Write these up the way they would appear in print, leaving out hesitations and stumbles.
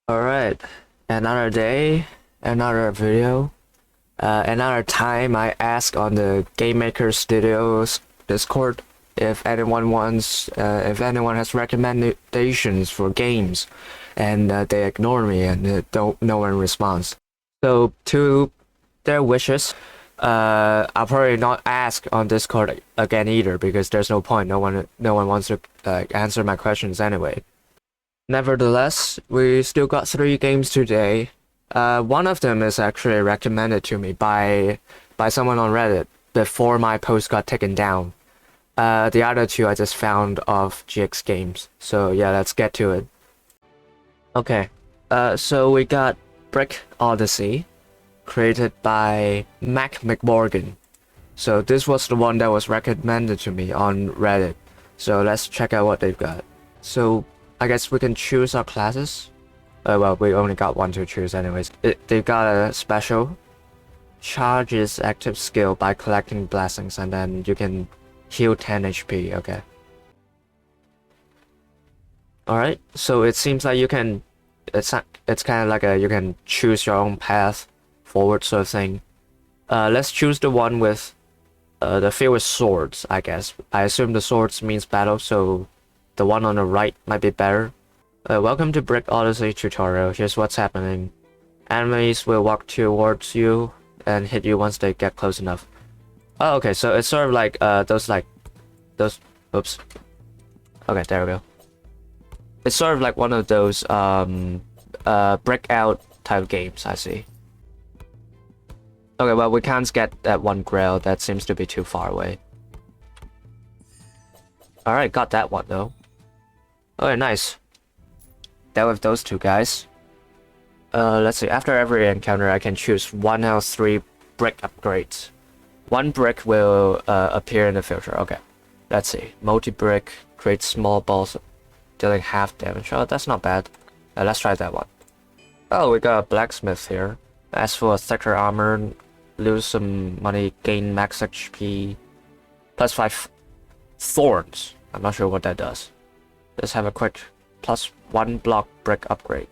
Alright, another day, another video, another time I ask on the Game Maker Studios Discord if anyone has recommendations for games, and they ignore me and no one responds. So to their wishes, I'll probably not ask on Discord again either because there's no point. No one wants to answer my questions anyway. Nevertheless, we still got 3 games today. One of them is actually recommended to me by someone on Reddit before my post got taken down. The other 2 I just found off GX Games. So yeah, let's get to it. Okay, so we got Brick Odyssey, created by MacMorgan. So this was the one that was recommended to me on Reddit. So let's check out what they've got. So I guess we can choose our classes. Well, we only got one to choose anyways. They've got a special. Charges active skill by collecting blessings, and then you can heal 10 HP, okay. Alright, so it seems like you can... It's kind of like you can choose your own path forward sort of thing. Let's choose the one with the field with swords, I guess. I assume the swords means battle, so the one on the right might be better. Welcome to Brick Odyssey tutorial. Here's what's happening. Enemies will walk towards you and hit you once they get close enough. Oh, okay, so it's sort of like those oops. Okay, there we go. It's sort of like one of those breakout type games, I see. Okay, well, we can't get that one grail. That seems to be too far away. Alright, got that one though. Alright, nice. Dealt with those 2 guys. Let's see. After every encounter, I can choose 1 out of 3 brick upgrades. 1 brick will appear in the filter. Okay. Let's see. Multi-brick creates small balls, dealing half damage. Oh, that's not bad. Let's try that one. Oh, we got a blacksmith here. As for a thicker armor, lose some money, gain max HP, plus 5 thorns. I'm not sure what that does. Let's have a quick plus 1 block brick upgrade.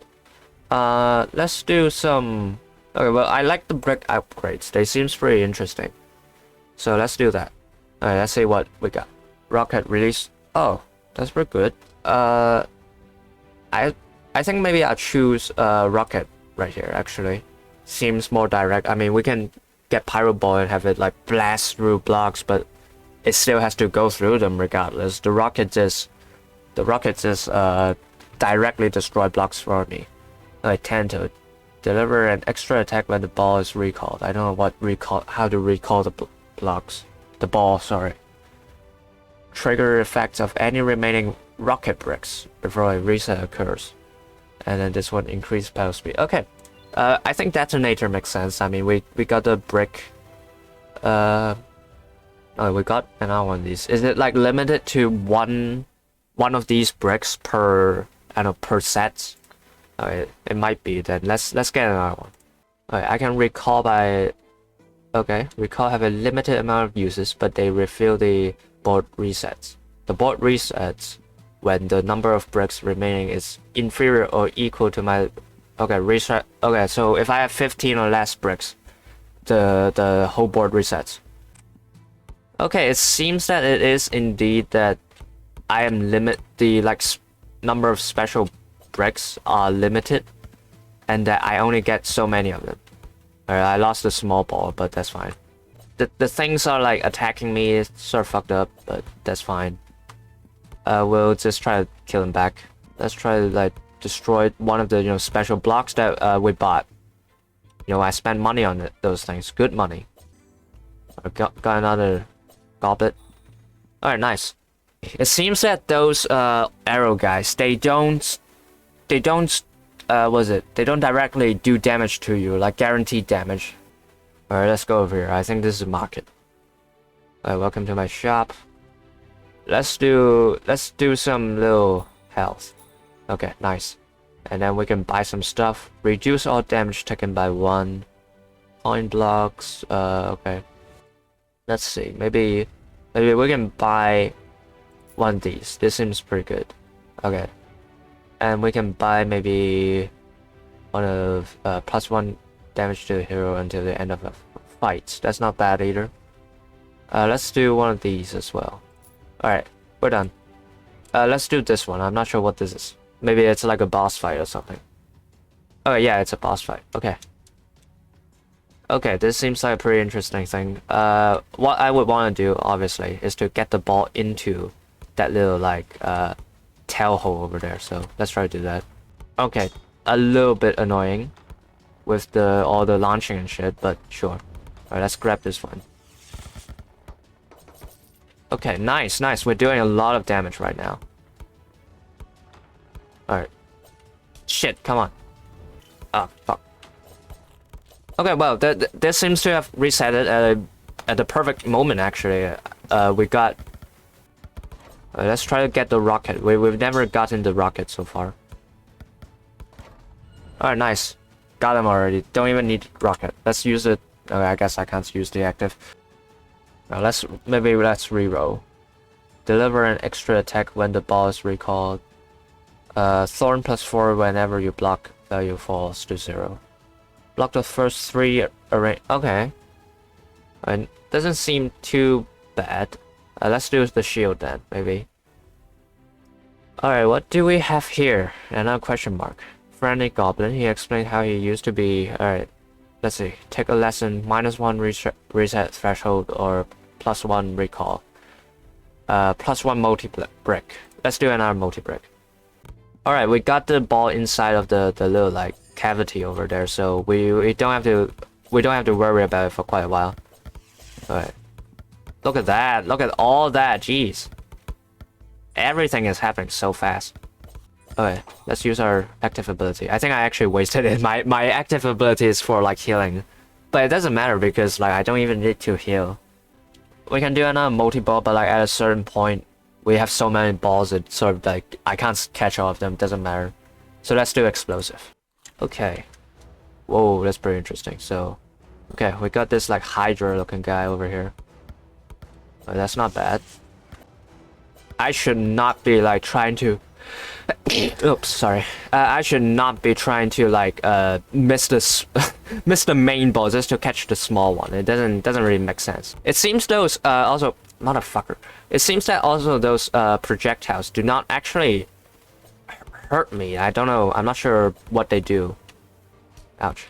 Let's do some... Okay, well, I like the brick upgrades. They seems pretty interesting. So let's do that. Alright, let's see what we got. Rocket release. Oh, that's pretty good. I think maybe I'll choose rocket right here, actually. Seems more direct. I mean, we can get pyro ball and have it like blast through blocks, but it still has to go through them regardless. The rocket just directly destroy blocks for me. I tend to deliver an extra attack when the ball is recalled. I don't know how to recall the blocks. The ball, sorry. Trigger effects of any remaining rocket bricks before a reset occurs. And then this one increase battle speed. Okay. I think detonator makes sense. I mean, we got the brick. Oh, we got another one of these. Is it like limited to one of these bricks per set? It might be. Then let's get another one. Alright, I can recall by... Okay, recall have a limited amount of uses, but they refill the board resets. The board resets when the number of bricks remaining is inferior or equal to my... Okay, reset. Okay, so if I have 15 or less bricks, the whole board resets. Okay, it seems that it is indeed that I am the number of special bricks are limited, and that I only get so many of them. Alright, I lost the small ball, but that's fine. The things are like attacking me. It's sort of fucked up, but that's fine. We'll just try to kill him back. Let's try to like destroy one of the special blocks that we bought. I spent money on those things. Good money. I got another goblet. Alright, nice. It seems that those arrow guys, they don't directly do damage to you, like guaranteed damage. Alright, let's go over here. I think this is a market. Alright, welcome to my shop. Let's do some little health. Okay, nice. And then we can buy some stuff. Reduce all damage taken by 1. Coin blocks. Okay. Let's see. Maybe we can buy one of these. This seems pretty good. Okay. And we can buy maybe one of +1 damage to the hero until the end of a fight. That's not bad either. Let's do one of these as well. Alright, we're done. Let's do this one. I'm not sure what this is. Maybe it's like a boss fight or something. Oh yeah, it's a boss fight. Okay. Okay, this seems like a pretty interesting thing. What I would want to do, obviously, is to get the ball into that little, like, tail hole over there. So let's try to do that. Okay, a little bit annoying with all the launching and shit, but sure. Alright, let's grab this one. Okay, nice, nice. We're doing a lot of damage right now. Alright. Shit, come on. Oh, fuck. Okay, well, this seems to have reset it at the perfect moment, actually. We got... let's try to get the rocket. We've never gotten the rocket so far. Alright, nice. Got him already. Don't even need rocket. Let's use it. Okay, I guess I can't use the active. Now maybe let's reroll. Deliver an extra attack when the ball is recalled. Thorn +4 whenever you block, value falls to 0. Block the first 3 array. Okay. And doesn't seem too bad. Let's do the shield then, maybe. Alright, what do we have here? Another question mark. Friendly goblin. He explained how he used to be. Alright. Let's see. Take a lesson. -1 reset threshold or +1 recall. +1 multi-brick. Let's do another multi-brick. Alright, we got the ball inside of the little like cavity over there, so we don't have to worry about it for quite a while. Alright. Look at that. Look at all that. Jeez. Everything is happening so fast. Okay, let's use our active ability. I think I actually wasted it. My active ability is for like healing. But it doesn't matter because like I don't even need to heal. We can do another multi-ball, but like at a certain point we have so many balls it sort of like I can't catch all of them, doesn't matter. So let's do explosive. Okay. Whoa, that's pretty interesting. So okay, we got this like Hydra looking guy over here. Oh, that's not bad. I should not be like trying to oops, sorry. I should not be trying to like miss this miss the main ball just to catch the small one. It doesn't really make sense. It seems those also motherfucker. It seems that also those projectiles do not actually hurt me. I don't know. I'm not sure what they do. Ouch.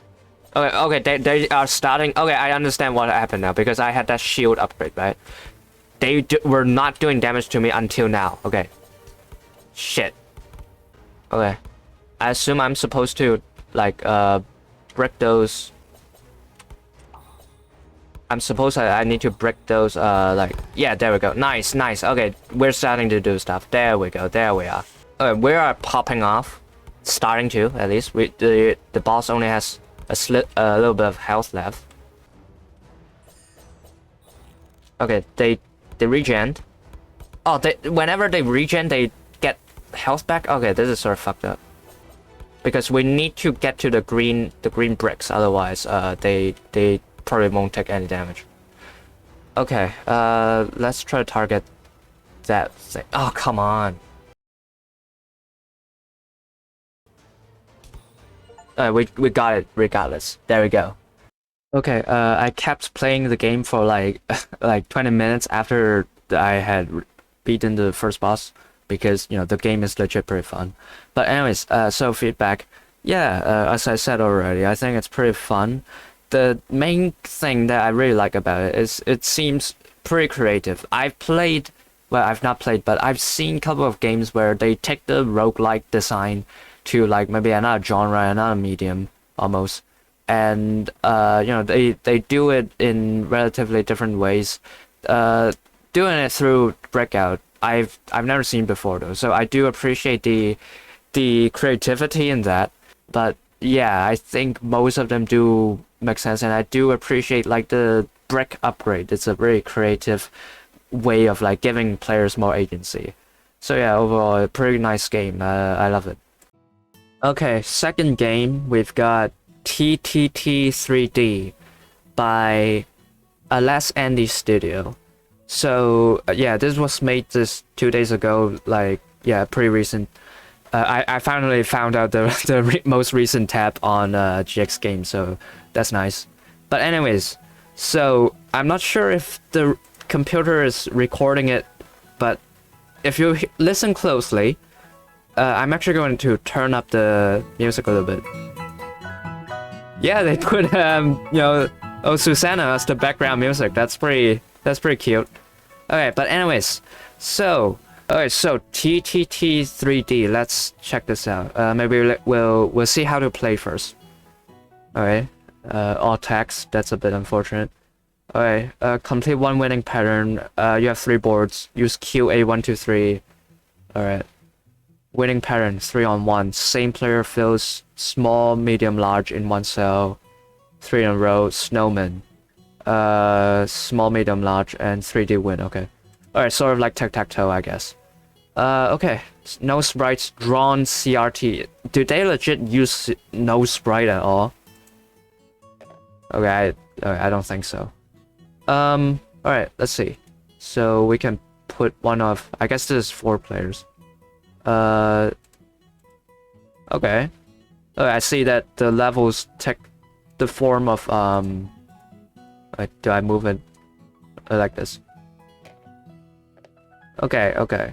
Okay, they are starting. Okay, I understand what happened now because I had that shield upgrade, right? They were not doing damage to me until now. Okay. Shit. Okay. I assume I'm supposed to like break those. I'm supposed I need to break those like yeah, there we go. Nice, nice. Okay, we're starting to do stuff. There we go. There we are. Okay, we are popping off. Starting to at least. The boss only has a little bit of health left. Okay, they regen. Oh, whenever they regen, they get health back. Okay, this is sort of fucked up. Because we need to get to the green bricks, otherwise they probably won't take any damage. Okay, let's try to target that thing. Oh, come on. We got it regardless. There we go. Okay, I kept playing the game for like like 20 minutes after I had beaten the first boss because you know the game is legit pretty fun. But anyways, so feedback. Yeah, as I said already, I think it's pretty fun. The main thing that I really like about it is it seems pretty creative. I've not played, but I've seen a couple of games where they take the roguelike design to like maybe another genre, another medium almost. And you know they do it in relatively different ways. Doing it through Breakout, I've never seen before though, so I do appreciate the creativity in that. But yeah, I think most of them do make sense, and I do appreciate like the brick upgrade. It's a very creative way of like giving players more agency. So yeah, overall a pretty nice game. I love it. Okay, second game we've got TTT3D by AlastAndy Studio. So yeah, this was made just 2 days ago, like yeah, pretty recent. I finally found out the most recent tab on GX Games, so that's nice. But anyways, so I'm not sure if the computer is recording it, but if you listen closely, I'm actually going to turn up the music a little bit. Yeah, they put you know, oh, Susanna as the background music. That's pretty cute. Okay, but anyways, so okay, so TTT3D. Let's check this out. Maybe we'll see how to play first. Okay, all text. That's a bit unfortunate. Okay, complete one winning pattern. You have 3 boards. Use QA123. Alright. Winning pattern 3-on-1. Same player fills small, medium, large in one cell. 3 in a row. Snowman. Small, medium, large, and 3D win. Okay. Alright, sort of like tic-tac-toe, I guess. Okay. No sprites. Drawn CRT. Do they legit use no sprite at all? Okay, I don't think so. Alright, let's see. So we can put one of, I guess this is 4 players. Okay. Okay, I see that the levels take the form of, do I move it like this? Okay.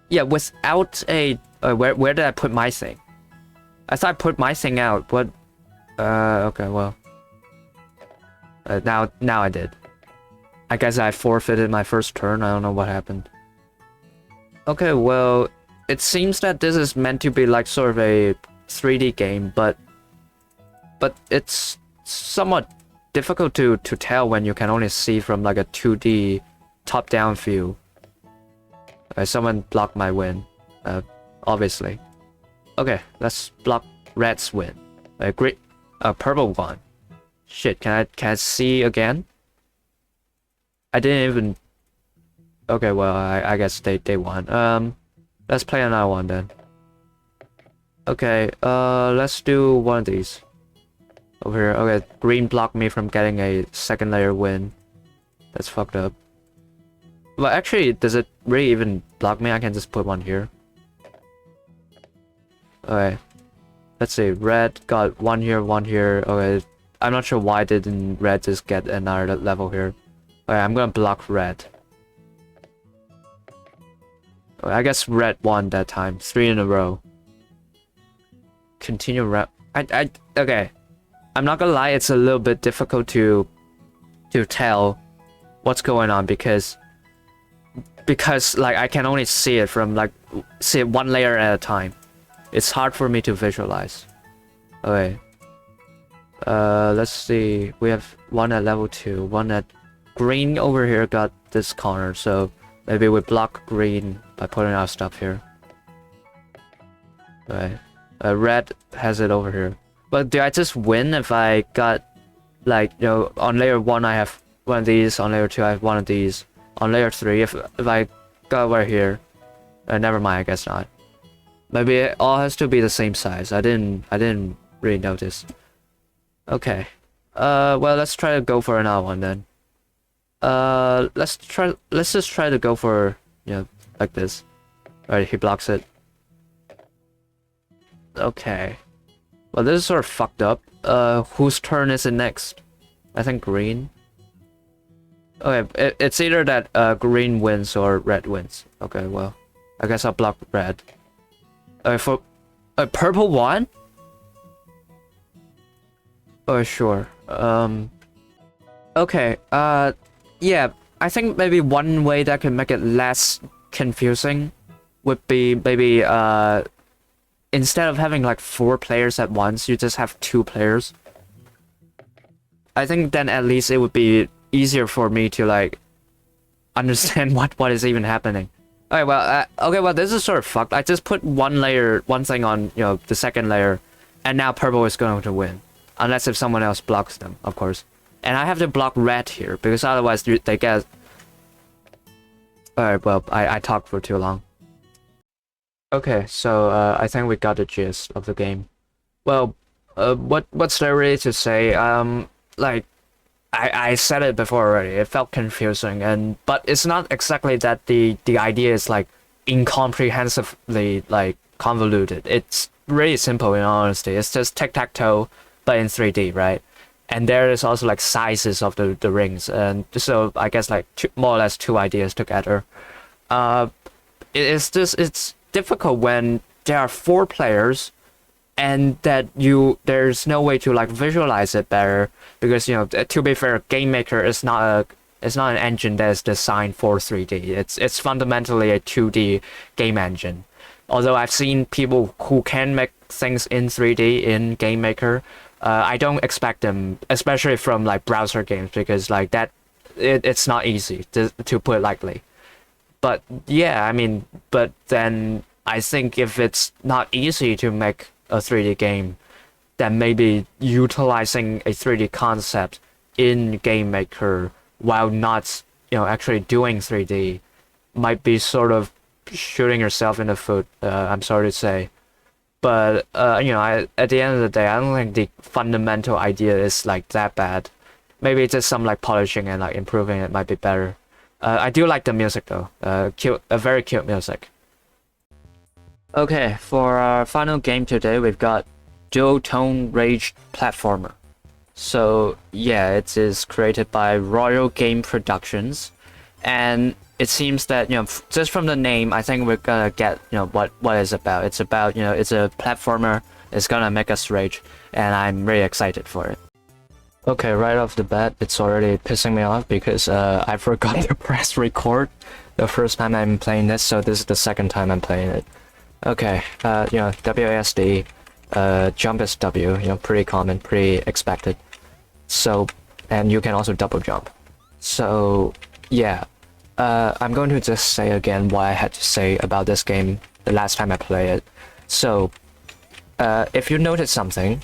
Yeah, without a, where did I put my thing? I thought I put my thing out, but, okay, well. Now I did. I guess I forfeited my first turn. I don't know what happened. Okay, well, it seems that this is meant to be like sort of a 3D game, but it's somewhat difficult to tell when you can only see from like a 2D top-down view. Someone blocked my win, obviously. Okay, let's block red's win. A purple one. Shit, can I see again? I didn't even... Okay, well, I guess they won. Let's play another one then. Okay, let's do one of these. Over here. Okay, green blocked me from getting a second layer win. That's fucked up. But actually, does it really even block me? I can just put one here. Okay. Let's see, red got one here, one here. Okay, I'm not sure why didn't red just get another level here. Okay, I'm gonna block red. Okay, I guess red won that time. 3 in a row. Continue round. Okay. I'm not gonna lie, it's a little bit difficult to tell what's going on because like I can only see it from like see it one layer at a time. It's hard for me to visualize. Okay. Let's see. We have one at level 2, one at green over here got this corner, so maybe we block green by putting our stuff here. Okay. Red has it over here. But do I just win if I got like, you know, on layer 1 I have one of these, on layer 2 I have one of these, on layer 3 if I got over here, never mind, I guess not. Maybe it all has to be the same size. I didn't really notice. Okay. Well, let's try to go for another one then. Let's just try to go for, you know, like this. Alright, he blocks it. Okay. Well, this is sort of fucked up. Whose turn is it next? I think green. Okay, it's either that green wins or red wins. Okay, well, I guess I'll block red. For a purple one? Oh, sure. Okay, yeah, I think maybe one way that can make it less confusing would be maybe, instead of having like 4 players at once, you just have 2 players. I think then at least it would be easier for me to like understand what is even happening. Okay, well, okay, well, this is sort of fucked. I just put one thing on, you know, the second layer, and now purple is going to win. Unless if someone else blocks them, of course. And I have to block red here, because otherwise they get... Alright, well, I talked for too long. Okay, so, I think we got the gist of the game. Well, what's there really to say? Like, I said it before already, it felt confusing, but it's not exactly that the idea is, like, incomprehensibly, like, convoluted. It's really simple in all honesty. It's just tic-tac-toe, but in 3D, right? And there is also like sizes of the rings, and so I guess like more or less two ideas together. It's difficult when there are 4 players, and that there's no way to like visualize it better, because to be fair, GameMaker is not an engine that is designed for 3D. It's fundamentally a 2D game engine. Although I've seen people who can make things in 3D in GameMaker, I don't expect them, especially from like browser games, because like that it's not easy to put it lightly. But yeah, I mean, but then I think if it's not easy to make a 3D game, then maybe utilizing a 3D concept in GameMaker while not, actually doing 3D might be sort of shooting yourself in the foot. I'm sorry to say. But, at the end of the day, I don't think the fundamental idea is like that bad. Maybe it's just some like polishing and like improving it might be better. I do like the music though. Very cute music. Okay, for our final game today, we've got Dual Tone Rage Platformer. So yeah, it is created by Royal Game Productions, and it seems that just from the name, I think we're gonna get what it's about. It's about it's a platformer. It's gonna make us rage, and I'm really excited for it. Okay, right off the bat, it's already pissing me off because I forgot to press record the first time I'm playing this, so this is the second time I'm playing it. Okay, WASD, jump is W, pretty common, pretty expected. So, and you can also double jump. So, yeah, I'm going to just say again what I had to say about this game the last time I played it. So, if you notice something,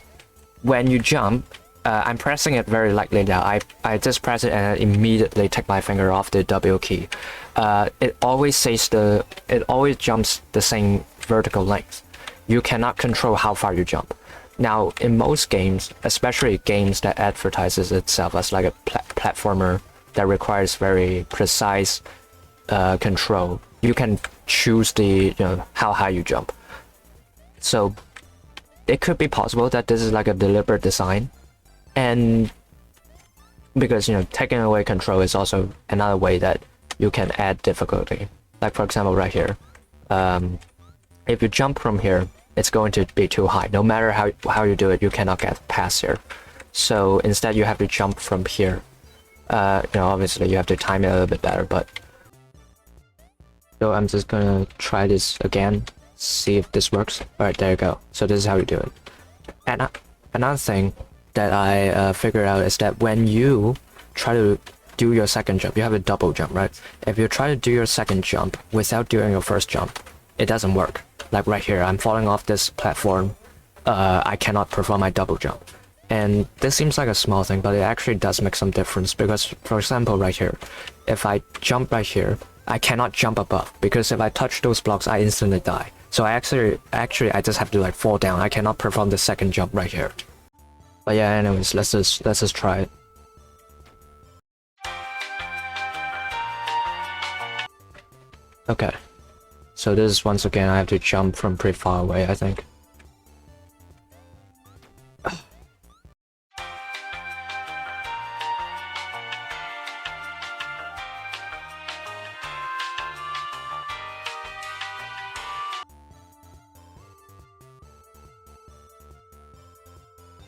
when you jump, I'm pressing it very lightly now. I just press it and I immediately take my finger off the W key. It always jumps the same vertical length. You cannot control how far you jump. Now, in most games, especially games that advertises itself as like a platformer that requires very precise control, you can choose the how high you jump. So it could be possible that this is like a deliberate design. And because taking away control is also another way that you can add difficulty. Like for example right here, if you jump from here, it's going to be too high. No matter how you do it, you cannot get past here. So instead you have to jump from here. Obviously you have to time it a little bit better, but so I'm just gonna try this again, see if this works. Alright, there you go. So this is how you do it. And another thing that I figured out is that when you try to do your second jump, you have a double jump, right? If you try to do your second jump without doing your first jump, it doesn't work. Like right here, I'm falling off this platform. I cannot perform my double jump. And this seems like a small thing, but it actually does make some difference, because for example right here, if I jump right here, I cannot jump above, because if I touch those blocks, I instantly die. So I actually I just have to like fall down. I cannot perform the second jump right here. But yeah, anyways, let's just try it. Okay. So this is once again I have to jump from pretty far away, I think.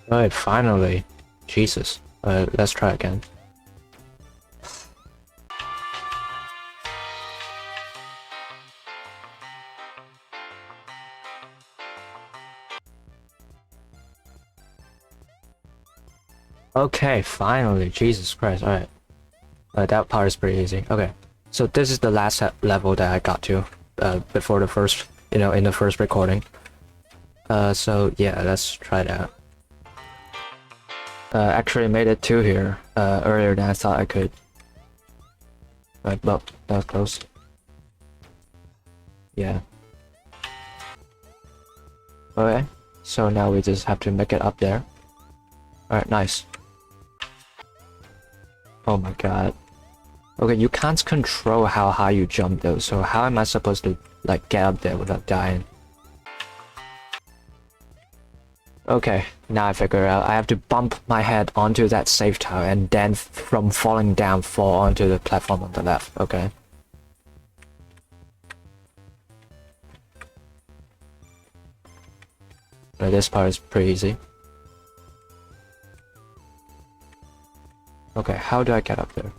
Right, finally. Jesus. Let's try again. Okay, finally. Jesus Christ. Alright. That part is pretty easy. Okay. So this is the last level that I got to before the first, in the first recording. So yeah, let's try that. Actually made it to here earlier than I thought I could. Right, well, that was close. Yeah. Okay, so now we just have to make it up there. Alright, nice. Oh my god. Okay, you can't control how high you jump though, so how am I supposed to like get up there without dying? Okay, now I figure out I have to bump my head onto that safe tile and then from falling down fall onto the platform on the left. Okay. This part is pretty easy. Okay, how do I get up there?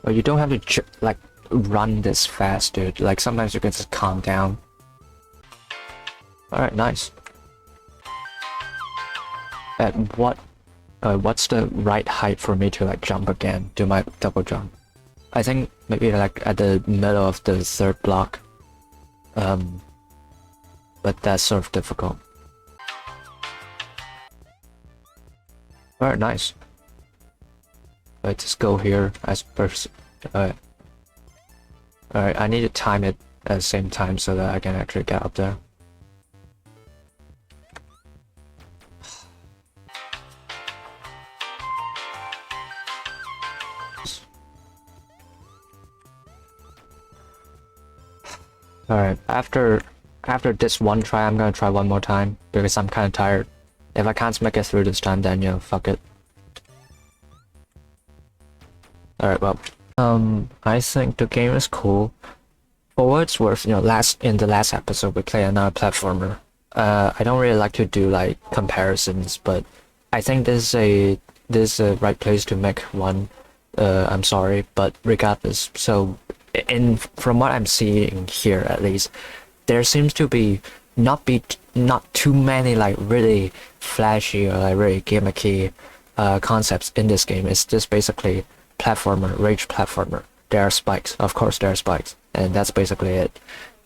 Well, you don't have to like run this fast, dude. Like sometimes you can just calm down. All right, nice. At what's the right height for me to like jump again? Do my double jump? I think maybe like at the middle of the third block. But that's sort of difficult. Alright, nice. Let's just go here as first. Alright, I need to time it at the same time so that I can actually get up there. Alright, after this one try, I'm gonna try one more time because I'm kind of tired. If I can't make it through this time, then you know, fuck it. Alright, well, I think the game is cool. For what it's worth, you know, in the last episode we played another platformer. I don't really like to do like comparisons, but I think this is a right place to make one. I'm sorry, but regardless, so from what I'm seeing here at least, there seems to be not too many like really flashy or like really gimmicky concepts in this game. It's just basically platformer, rage platformer. There are spikes, of course there are spikes, and that's basically it.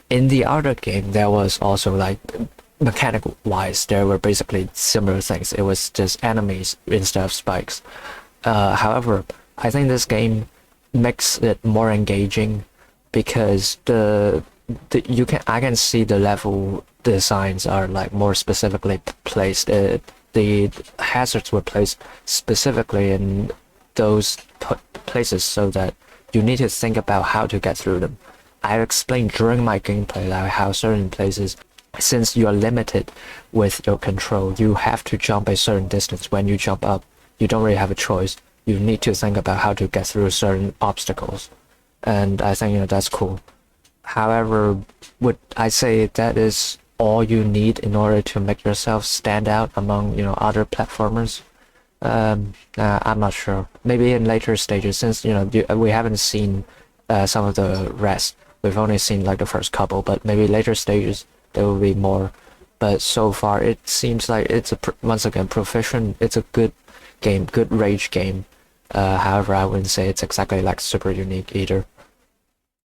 In the other game, there was also like mechanical wise, there were basically similar things. It was just enemies instead of spikes. However, I think this game makes it more engaging because I can see the level designs are like more specifically placed. The hazards were placed specifically in those places so that you need to think about how to get through them. I explained during my gameplay like how certain places, since you're limited with your control, you have to jump a certain distance. When you jump up, you don't really have a choice. You need to think about how to get through certain obstacles, and I think, you know, that's cool. However, would I say that is all you need in order to make yourself stand out among, you know, other platformers? I'm not sure. Maybe in later stages, since, you know, we haven't seen some of the rest. We've only seen like the first couple, but maybe later stages there will be more. But so far, it seems like it's once again proficient. It's a good game, good rage game. However, I wouldn't say it's exactly like super unique either.